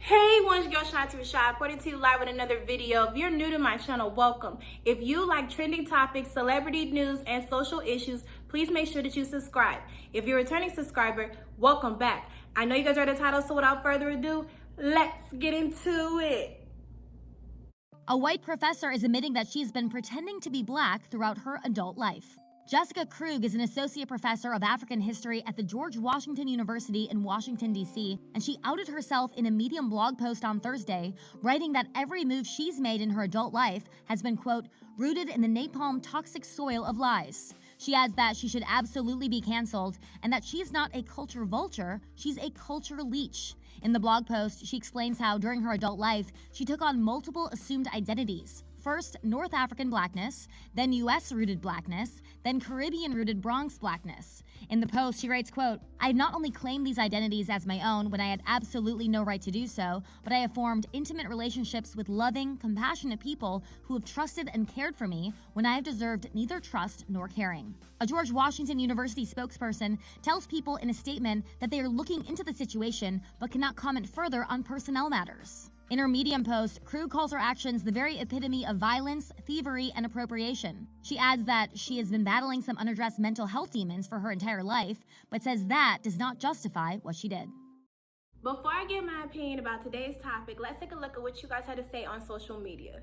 Hey, once your girl Ashanti Rashad, reporting to you live with another video. If you're new to my channel, welcome. If you like trending topics, celebrity news, and social issues, please make sure that you subscribe. If you're a returning subscriber, welcome back. I know you guys read the title, so without further ado, let's get into it. A white professor is admitting that she's been pretending to be black throughout her adult life. Jessica Krug is an associate professor of African history at the George Washington University in Washington, D.C., and she outed herself in a Medium blog post on Thursday, writing that every move she's made in her adult life has been, quote, rooted in the napalm toxic soil of lies. She adds that she should absolutely be canceled and that she's not a culture vulture, she's a culture leech. In the blog post, she explains how during her adult life, she took on multiple assumed identities. First, North African blackness, then US-rooted blackness, then Caribbean-rooted Bronx blackness. In the post, she writes, quote, "I not only claim these identities as my own when I had absolutely no right to do so, but I have formed intimate relationships with loving, compassionate people who have trusted and cared for me when I have deserved neither trust nor caring." A George Washington University spokesperson tells people in a statement that they are looking into the situation but cannot comment further on personnel matters. In her Medium post, Krug calls her actions the very epitome of violence, thievery, and appropriation. She adds that she has been battling some unaddressed mental health demons for her entire life, but says that does not justify what she did. Before I give my opinion about today's topic, let's take a look at what you guys had to say on social media.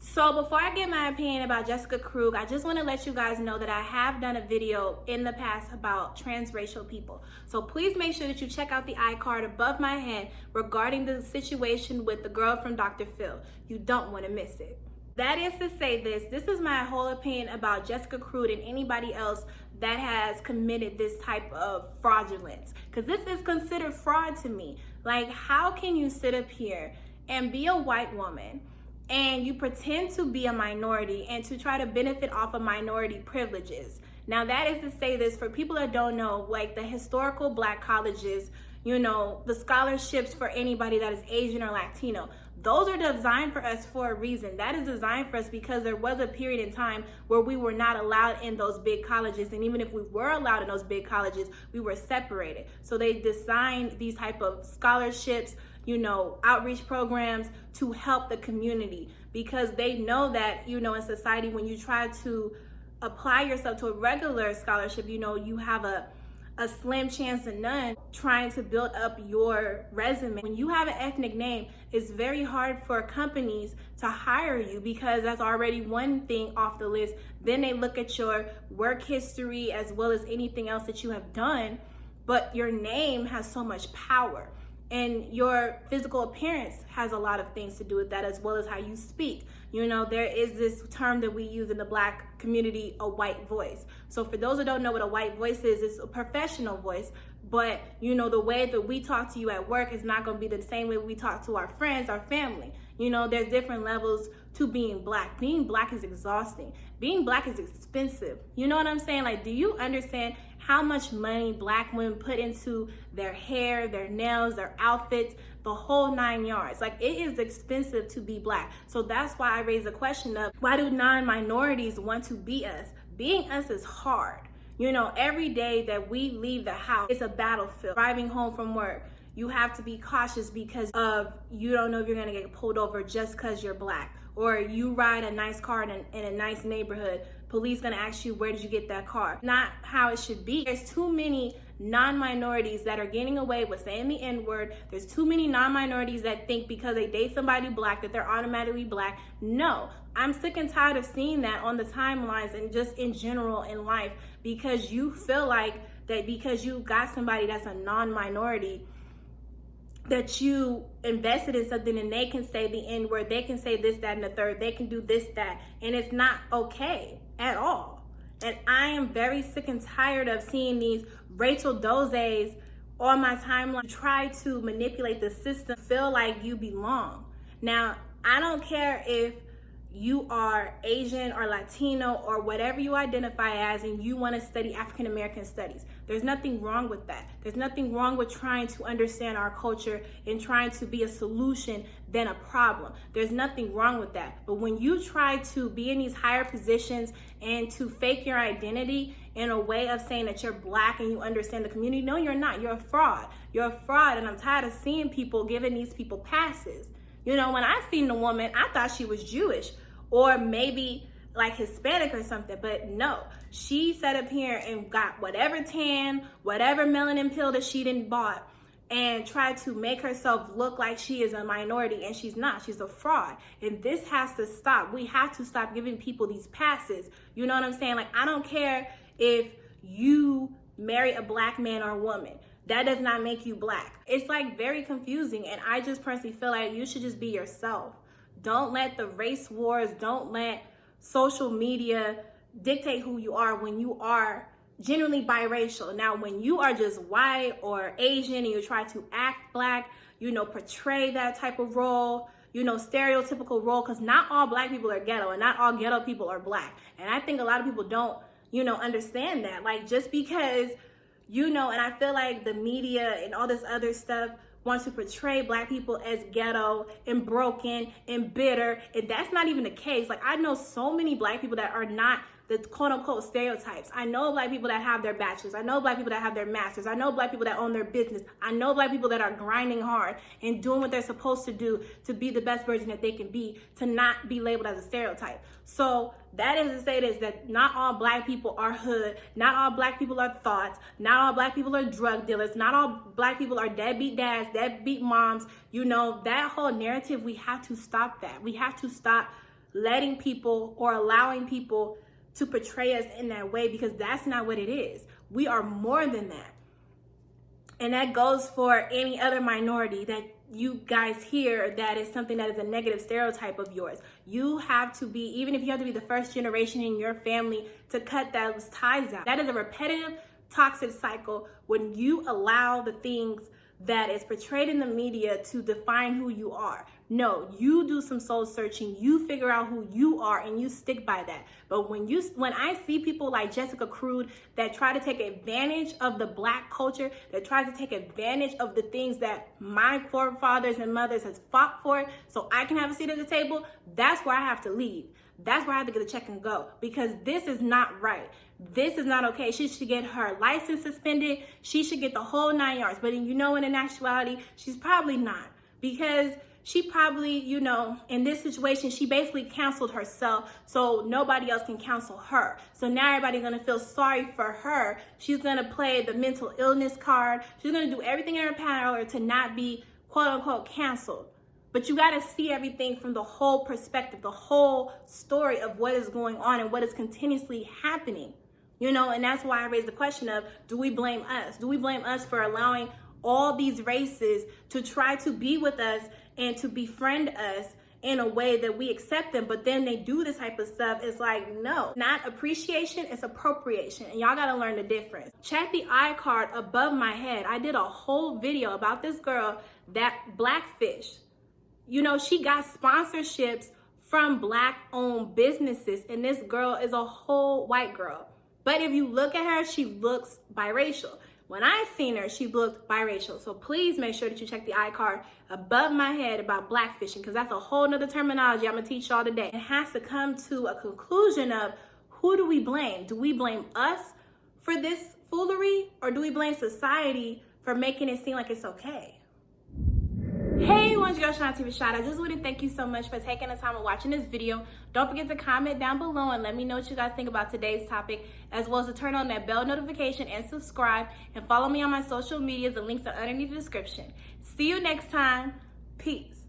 So before I give my opinion about Jessica Krug, I just want to let you guys know that I have done a video in the past about transracial people. So please make sure that you check out the iCard above my head regarding the situation with the girl from Dr. Phil. You don't want to miss it. That is to say this is my whole opinion about Jessica Krug and anybody else that has committed this type of fraudulence. Because this is considered fraud to me. Like, how can you sit up here and be a white woman and you pretend to be a minority and to try to benefit off of minority privileges? Now, that is to say this, for people that don't know, like the historical black colleges, you know, the scholarships for anybody that is Asian or Latino, those are designed for us for a reason. That is designed for us because there was a period in time where we were not allowed in those big colleges. And even if we were allowed in those big colleges, we were separated. So they designed these type of scholarships, you know, outreach programs to help the community, because they know that, you know, in society, when you try to apply yourself to a regular scholarship, you know, you have a slim chance to none trying to build up your resume. When you have an ethnic name, it's very hard for companies to hire you because that's already one thing off the list. Then they look at your work history as well as anything else that you have done, but your name has so much power. And your physical appearance has a lot of things to do with that, as well as how you speak. You know, there is this term that we use in the black community, a white voice. So for those who don't know what a white voice is, it's a professional voice. But, you know, the way that we talk to you at work is not going to be the same way we talk to our friends, our family. You know, there's different levels to being black. Being black is exhausting. Being black is expensive. You know what I'm saying? Like, do you understand how much money black women put into their hair, their nails, their outfits, the whole 9 yards? Like, it is expensive to be black. So that's why I raise the question of, why do non-minorities want to be us? Being us is hard. You know, every day that we leave the house, it's a battlefield. Driving home from work, you have to be cautious because of, you don't know if you're gonna get pulled over just because you're black. Or you ride a nice car in a nice neighborhood, police gonna ask you, where did you get that car? Not how it should be. There's too many non-minorities that are getting away with saying the N-word. There's too many non-minorities that think because they date somebody black that they're automatically black. No, I'm sick and tired of seeing that on the timelines and just in general in life, because you feel like that because you got somebody that's a non-minority, that you invested in something and they can say the N-word, they can say this, that, and the third, they can do this, that, and it's not okay at all. And I am very sick and tired of seeing these Rachel Dozes on my timeline try to manipulate the system, feel like you belong. Now, I don't care if you are Asian or Latino or whatever you identify as and you want to study African American studies. There's nothing wrong with that. There's nothing wrong with trying to understand our culture and trying to be a solution than a problem. There's nothing wrong with that. But when you try to be in these higher positions and to fake your identity in a way of saying that you're black and you understand the community, no, you're not. You're a fraud. You're a fraud, and I'm tired of seeing people giving these people passes. You know, when I seen the woman, I thought she was Jewish or maybe like Hispanic or something, but no. She sat up here and got whatever tan, whatever melanin pill that she didn't bought and tried to make herself look like she is a minority, and she's not. She's a fraud. And this has to stop. We have to stop giving people these passes. You know what I'm saying? Like, I don't care if you marry a black man or a woman. That does not make you black. It's like very confusing, and I just personally feel like you should just be yourself. Don't let the race wars, don't let social media dictate who you are when you are genuinely biracial. Now, when you are just white or Asian and you try to act black, you know, portray that type of role, you know, stereotypical role, because not all black people are ghetto and not all ghetto people are black. And I think a lot of people don't, you know, understand that. Like, just because, you know, and I feel like the media and all this other stuff wants to portray black people as ghetto and broken and bitter, and that's not even the case. Like, I know so many black people that are not the quote-unquote stereotypes. I know black people that have their bachelors. I know black people that have their masters. I know black people that own their business. I know black people that are grinding hard and doing what they're supposed to do to be the best version that they can be, to not be labeled as a stereotype. So that is to say this, that not all black people are hood, not all black people are thoughts, not all black people are drug dealers, not all black people are deadbeat dads, deadbeat moms. You know, that whole narrative, we have to stop that. We have to stop letting people or allowing people to portray us in that way, because that's not what it is. We are more than that. And that goes for any other minority that you guys hear that is something that is a negative stereotype of yours. You have to be, even if you have to be the first generation in your family to cut those ties out. That is a repetitive, toxic cycle when you allow the things that is portrayed in the media to define who you are. No, you do some soul searching, you figure out who you are, and you stick by that. But when I see people like Jessica Krug that try to take advantage of the black culture, that tries to take advantage of the things that my forefathers and mothers has fought for so I can have a seat at the table, that's where I have to leave. That's where I have to get a check and go, because this is not right. This is not okay. She should get her license suspended. She should get the whole 9 yards. But you know, in actuality, she's probably not, because she probably, you know, in this situation, she basically canceled herself so nobody else can cancel her. So now everybody's going to feel sorry for her. She's going to play the mental illness card. She's going to do everything in her power to not be quote unquote canceled. But you got to see everything from the whole perspective, the whole story of what is going on and what is continuously happening. You know, and that's why I raised the question of, do we blame us? Do we blame us for allowing all these races to try to be with us and to befriend us in a way that we accept them, but then they do this type of stuff? It's like, no, not appreciation, it's appropriation. And y'all gotta learn the difference. Check the iCard above my head. I did a whole video about this girl, that Blackfish. You know, she got sponsorships from black-owned businesses, and this girl is a whole white girl. But if you look at her, she looks biracial. When I seen her, she looked biracial. So please make sure that you check the iCard above my head about blackfishing, because that's a whole nother terminology I'm gonna teach y'all today. It has to come to a conclusion of, who do we blame? Do we blame us for this foolery, or do we blame society for making it seem like it's okay? Hey, it's your girl Ashanti, Rashad. I just want to thank you so much for taking the time and watching this video. Don't forget to comment down below and let me know what you guys think about today's topic, as well as to turn on that bell notification and subscribe, and follow me on my social media. The links are underneath the description. See you next time. Peace.